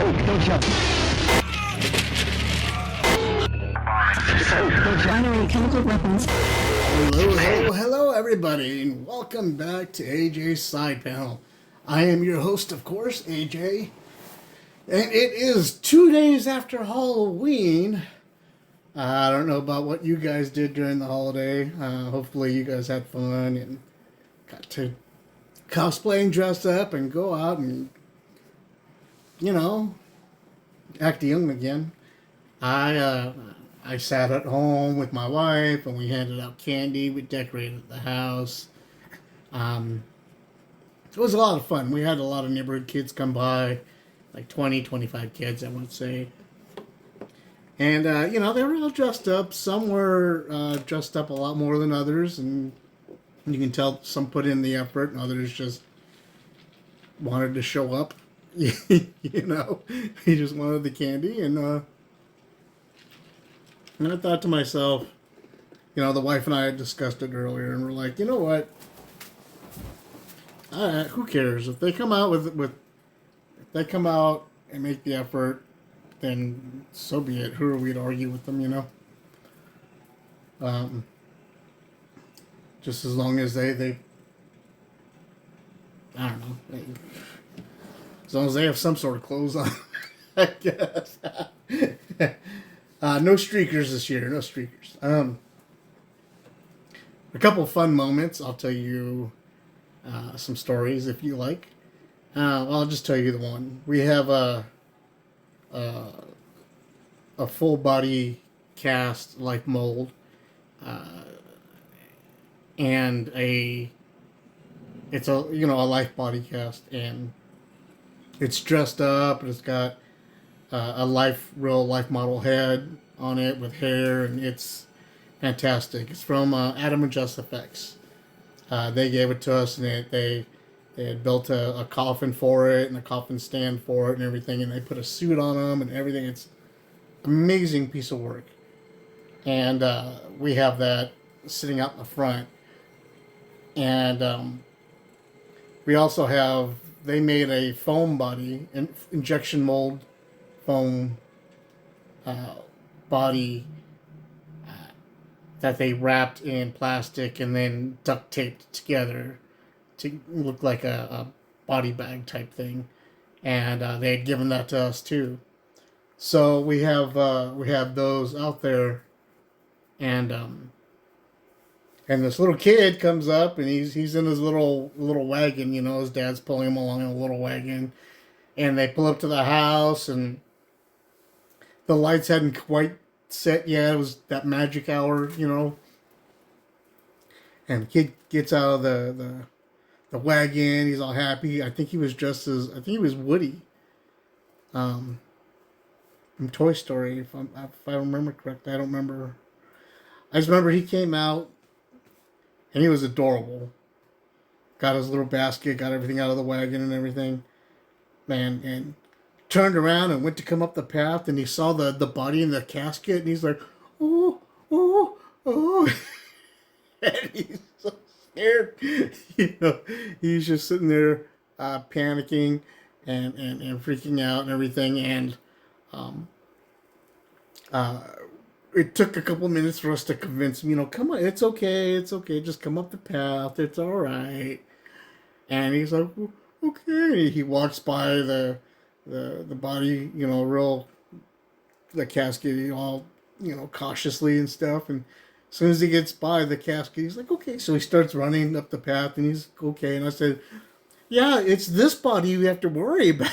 Don't jump. Binary chemical weapons. Hello, everybody, and welcome back to AJ's Side Panel. I am your host, of course, AJ, and it is 2 days after Halloween. I don't know about what you guys did during the holiday. Hopefully you guys had fun and got to cosplay and dress up and go out and, act young again. I sat at home with my wife and we handed out candy. We decorated the house. It was a lot of fun. We had a lot of neighborhood kids come by, like 20, 25 kids, I would say. And, they were all dressed up. Some were dressed up a lot more than others. And you can tell some put in the effort and others just wanted to show up. He just wanted the candy. And I thought to myself, the wife and I had discussed it earlier. And we're like, you know what? Who cares? If they come out if they come out and make the effort, then so be it. Who are we to argue with them, just as long as they I don't know. As long as they have some sort of clothes on, I guess. No streakers this year. No streakers. A couple of fun moments. I'll tell you some stories if you like. I'll just tell you the one. We have a full body cast like mold, and it's a life body cast, and it's dressed up and it's got a real life model head on it with hair, and it's fantastic. It's from Adam and Just Effects. They gave it to us, and they had built a coffin for it and a coffin stand for it and everything, and they put a suit on them and everything. It's an amazing piece of work. And we have that sitting out in the front. And we also have, they made a foam body, an injection mold foam body that they wrapped in plastic and then duct taped together to look like a body bag type thing, and they had given that to us too. So we have those out there, and this little kid comes up and he's in his little wagon. His dad's pulling him along in a little wagon, and they pull up to the house, and the lights hadn't quite set yet. It was that magic hour, and the kid gets out of the wagon. He's all happy. I think he was Woody, from Toy Story, if I remember correctly. I don't remember. I just remember he came out, and he was adorable. Got his little basket, got everything out of the wagon and everything, man, and turned around and went to come up the path, and he saw the body in the casket, and he's like, oh, and he's so scared. He's just sitting there panicking and freaking out and everything. And it took a couple minutes for us to convince him, come on, it's okay, just come up the path, it's all right. And he's like, okay. He walks by the body, the casket, all, cautiously and stuff. And as soon as he gets by the casket, he's like, okay. So he starts running up the path, and he's okay. And I said, yeah, it's this body you have to worry about.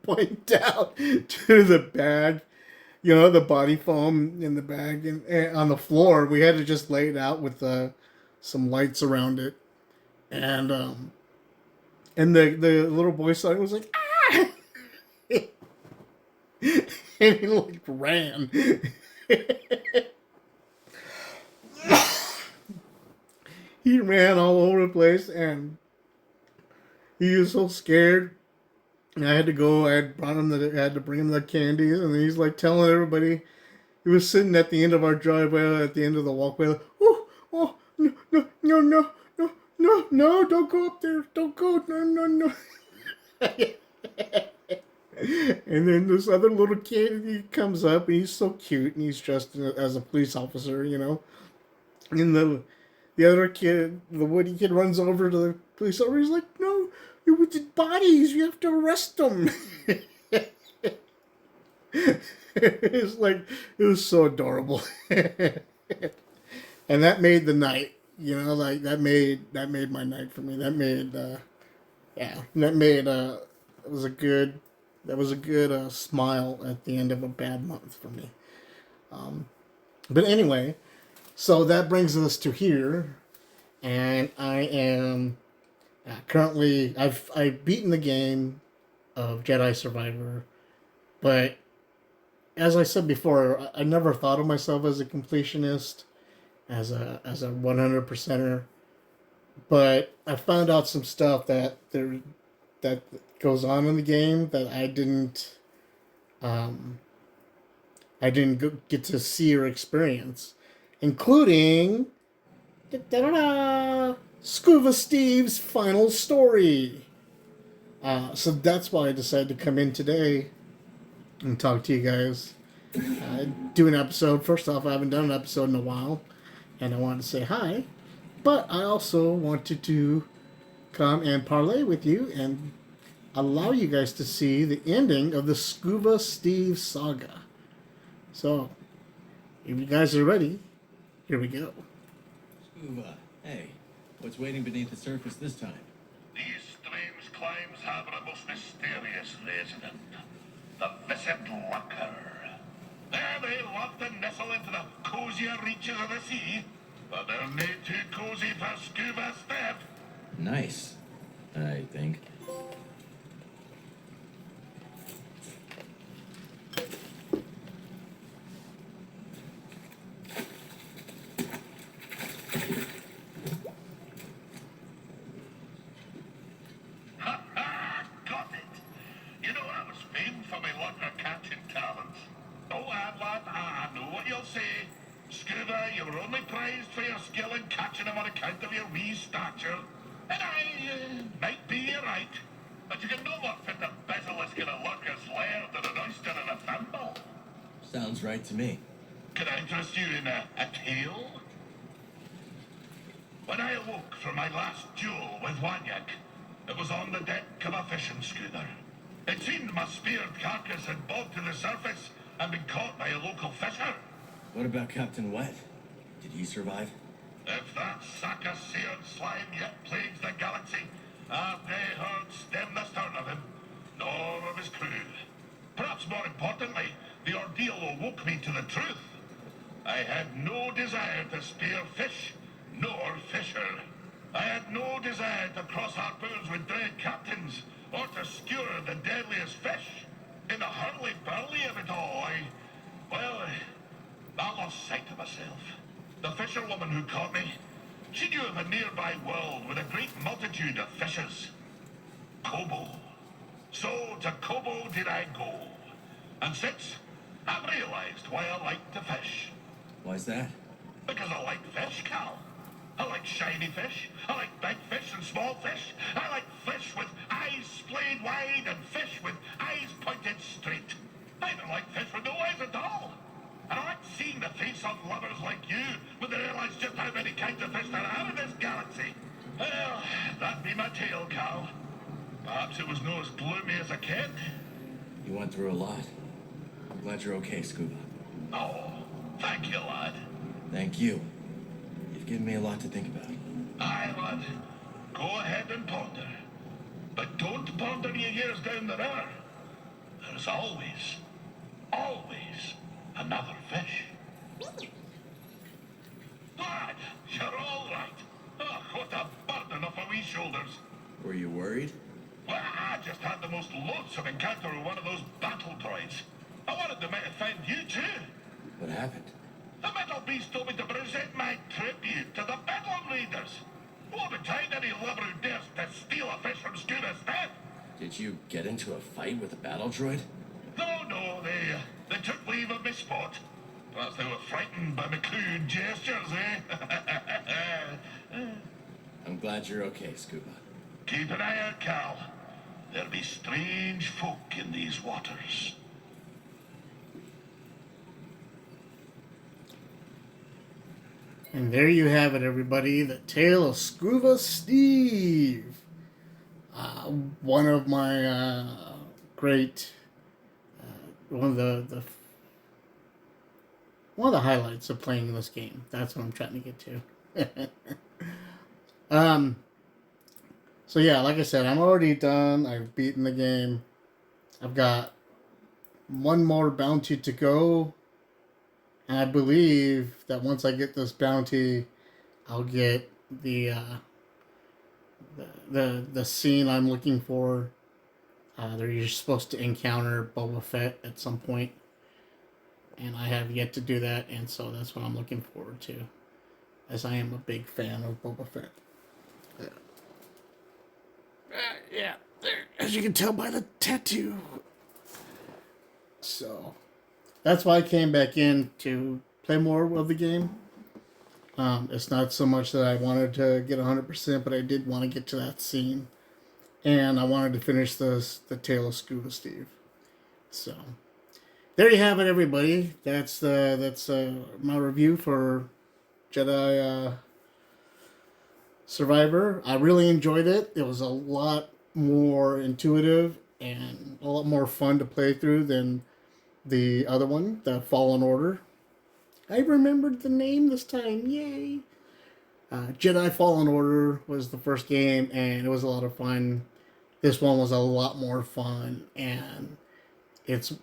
Point out to the bag, the body foam in the bag and on the floor. We had to just lay it out with some lights around it. And the little boy saw it, was like, ah! And he ran. He ran all over the place, and he was so scared. And I had to go. I had to bring him the candies, and he's like telling everybody. He was sitting at the end of our driveway, at the end of the walkway. Like, oh, no, don't go up there. Don't go. No. And then this other little kid, he comes up and he's so cute and he's dressed as a police officer, you know. And the other kid, the woody kid, runs over to the police officer. He's like, "No, it was bodies. You have to arrest them." It's like it was so adorable, and that made the night. You know, like that made my night for me. That made yeah, that made it was a good smile at the end of a bad month for me. Um, but anyway, so that brings us to here, and I am currently I've beaten the game of Jedi Survivor, but as I said before, I never thought of myself as a completionist, as a 100 percenter. But I found out some stuff that goes on in the game that um, I didn't get to see or experience, including Skoova Stev's final story. So that's why I decided to come in today and talk to you guys. Do an episode. First off, I haven't done an episode in a while, and I wanted to say hi. But I also wanted to come and parlay with you and allow you guys to see the ending of the Skoova Stev saga. So, if you guys are ready, here we go. Skoova, hey, what's waiting beneath the surface this time? These strange climes harbor a most mysterious resident, the Viscid Lurker. There they love to nestle into the cozier reaches of the sea, but they're made too cozy for Skoova Stev. Nice, I think. Ha ha! Got it! You know, I was famed for my lurker catching talents. Oh, lad, I know what you'll say. Skoova, you were only prized for your skill in catching them on account of your wee stature. And I might be you're right. But you can no more fit the basilisk in a lurker's lair than an oyster in a thimble. Sounds right to me. Can I interest you in a tale? When I awoke from my last duel with Wanyak, it was on the deck of a fishing schooner. It seemed my speared carcass had bobbed to the surface and been caught by a local fisher. What about Captain Wet? Did he survive? If that sack of seared slime yet plagues the galaxy, I've nae heard stem the stern of him, nor of his crew. Perhaps more importantly, the ordeal awoke me to the truth. I had no desire to spear fish, nor fisher. I had no desire to cross harpoons with dread captains, or to skewer the deadliest fish. In the hurly-burly of it all, I lost sight of myself. The fisherwoman who caught me, she knew of a nearby world with a great multitude of fishes. Kobo. So to Kobo did I go. And since, I've realized why I like to fish. Why's that? Because I like fish, Cal. I like shiny fish. I like big fish and small fish. I like fish with eyes splayed wide and fish with eyes pointed straight. I even like fish with no eyes at all. And I like seeing the face of lovers like you when they realize just how many kinds of fish there are in this galaxy. Well, that'd be my tale, Cal. Perhaps it was no as gloomy as a kid. You went through a lot. I'm glad you're okay, Skoova. Oh, thank you, lad. Thank you. You've given me a lot to think about. Aye, lad. Go ahead and ponder. But don't ponder your years down the river. There's always another fish. Lad, you're all right. Oh, what a burden off our wee shoulders. Were you worried? Well, I just had the most loathsome encounter with one of those battle droids. I wanted they might have found you too. What happened? The metal beast told me to present my tribute to the Bedlam Raiders. Woe betide any lover who dares to steal a fish from Skoova Stev. Did you get into a fight with a battle droid? No, they took leave of my spot. Perhaps they were frightened by my crude gestures, eh? I'm glad you're okay, Skoova. Keep an eye out, Cal. There be strange folk in these waters. And there you have it, everybody. The Tale of Skoova Stev. One of my great, one of the highlights of playing this game. That's what I'm trying to get to. So yeah, like I said, I'm already done. I've beaten the game. I've got one more bounty to go. And I believe that once I get this bounty, I'll get the scene I'm looking for. You're supposed to encounter Boba Fett at some point, and I have yet to do that, and so that's what I'm looking forward to, as I am a big fan of Boba Fett. Yeah, there, as you can tell by the tattoo. So that's why I came back in to play more of the game. It's not so much that I wanted to get 100%, but I did want to get to that scene. And I wanted to finish the Tale of Skoova Stev. So, there you have it, everybody. That's my review for Jedi Survivor. I really enjoyed it. It was a lot more intuitive and a lot more fun to play through than the other one, the Fallen Order. I remembered the name this time. Yay! Jedi Fallen Order was the first game, and it was a lot of fun. This one was a lot more fun, and it's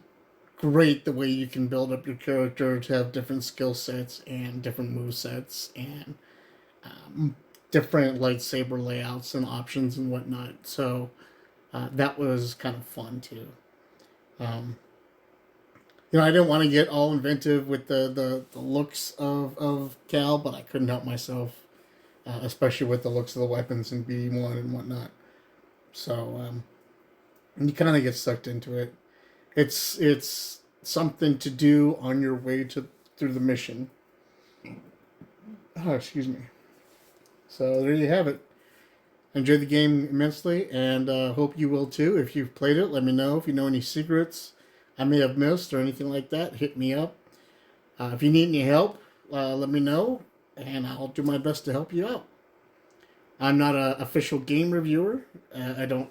great the way you can build up your character to have different skill sets and different move sets and different lightsaber layouts and options and whatnot. So that was kind of fun too. I didn't want to get all inventive with the looks of Cal, but I couldn't help myself, especially with the looks of the weapons in BD1 and whatnot. So you kind of get sucked into it. It's something to do on your way through the mission. Oh, excuse me. So there you have it. Enjoyed the game immensely, and hope you will too. If you've played it, let me know. If you know any secrets I may have missed or anything like that, hit me up. If you need any help, let me know, and I'll do my best to help you out. I'm not an official game reviewer. I don't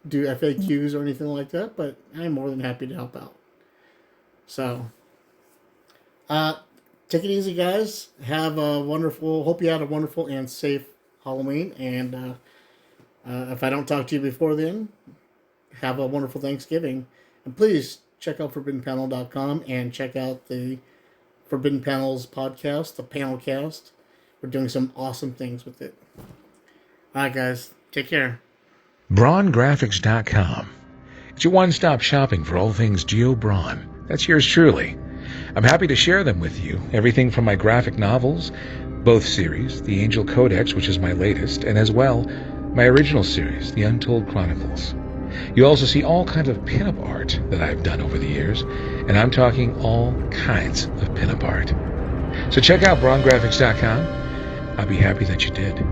do FAQs or anything like that, but I'm more than happy to help out. So, take it easy, guys. Hope you had a wonderful and safe Halloween, and if I don't talk to you before then, have a wonderful Thanksgiving. And please check out ForbiddenPanel.com and check out the Forbidden Panels podcast, the Panelcast. We're doing some awesome things with it. All right, guys. Take care. BrawnGraphics.com. It's your one-stop shopping for all things Geo Braun. That's yours truly. I'm happy to share them with you. Everything from my graphic novels, both series, the Angel Codex, which is my latest, and as well, my original series, The Untold Chronicles. You'll also see all kinds of pinup art that I've done over the years, and I'm talking all kinds of pinup art. So check out BrawnGraphics.com. I'll be happy that you did.